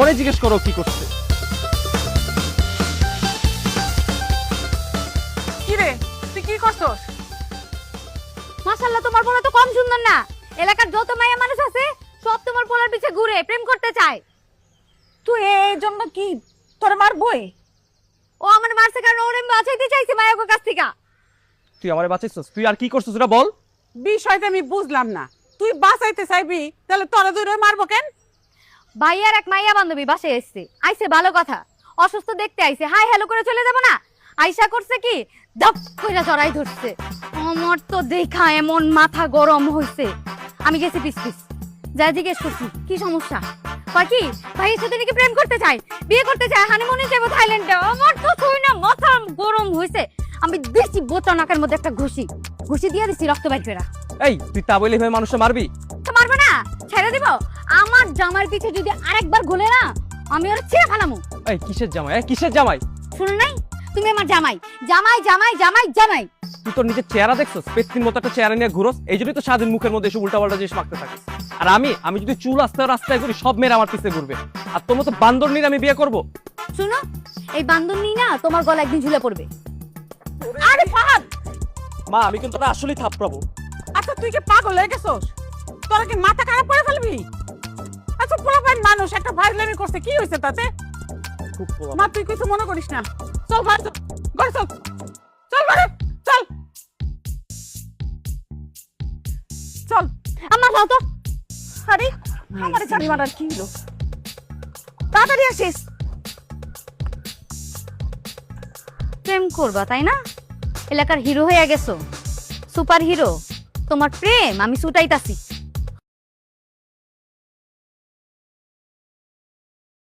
ওরে জিজ্ঞেস করো কি করছে। কি রে তুই কি করছস? মাশাআল্লাহ তোমার পোলা তো কম সুন্দর না। এলাকার যত মাইয়া মানুষ আছে সব তোমার পোলার পিছে ঘুরে প্রেম করতে চায়। তুই এই জন্য কি তোর মারবই? ও আমার মারছে কারণ ওরে বাঁচাইতে চাইছে মায়ার কাছ থেকে। তুই আমারে বাঁচাইছস, তুই আর কি করছিস সেটা বল। বিষয়টা আমি বুঝলাম না। তুই বাঁচাইতে চাইবি তাহলে তোরা দূরে মারবো কেন? ভাইয়ার এক মাইয়া বান্ধবী বাসে এসছে, আইছে ভালো কথা, অসুস্থ দেখতে আইছে, হাই হ্যালো করে চলে যাব না। আইসা করছে কি দপ কইরা জড়াই ধরছে। আমার তো দেখা এমন মাথা গরম হইছে। আমি গেছি পিস পিস যা জিজ্ঞেস করছি কি সমস্যা। কয় কি ভাইয়ের সাথে নাকি প্রেম করতে চাই, বিয়ে করতে চাই, হানিমুনে যাবো থাইল্যান্ডে। আমার তো শুই না মাথা গরম হইছে। আমি দিছি বোচা নাকের মধ্যে একটা ঘুষি, ঘুষি দিয়ে দিছি রক্ত বাইর করে। এই তুই তা বলি ভাই মানুষে মারবি? তো মারবো না, ছেড়ে দিব। আমার জামার পিছে যদি আরেকবার গোলে না আমি ওর ছেড়ে ফেলামু। এই কিসের জামাই, কিসের জামাই? শুনো নাই তুমি আমার জামাই জামাই জামাই জামাই জামাই। তুই তোর নিজের চেহারা দেখছস? পেট্রির মতো একটা চেহারা নিয়ে ঘুরোস, এই জন্যই তো সারাদিন মুখের মধ্যে এসে উল্টাপাল্টা জিনিস মাখতে থাকিস। আর আমি যদি চুল রাস্তায় রাস্তায় করি সব মেয়েরা আমার পিছে ঘুরবে। আর তোর মতো বান্দর নিয়ে আমি বিয়ে করবো? শুনো এই বান্দর নিয়ে না তোমার গলা একদিন ঝুলে পড়বে। আরে ফাহাদ, মা আমি কিন্তু তোরা আসলেই থাপড়াবো। আচ্ছা তুই কি পাগল হয়ে গেছস? তোরা কি মাথা খারাপ করে ফেলবি? আচ্ছা পোলাপাইন মানুষ একটা ভাইলামি করছে, কি হয়েছে তাতে? খুব মা তুই কিছু মনে করিস না। চল ঘরে চল, ঘরে চল, চল ঘরে চল, চল। আমার যাও তো। আরে আমার জানি মারার কি হলো? তাড়াতাড়ি আসিস। প্রেম করবা তাই না? এলাকার হিরো হয়ে গেছো, সুপার হিরো। তোমার প্রেম আমি ছুটাইতাছি।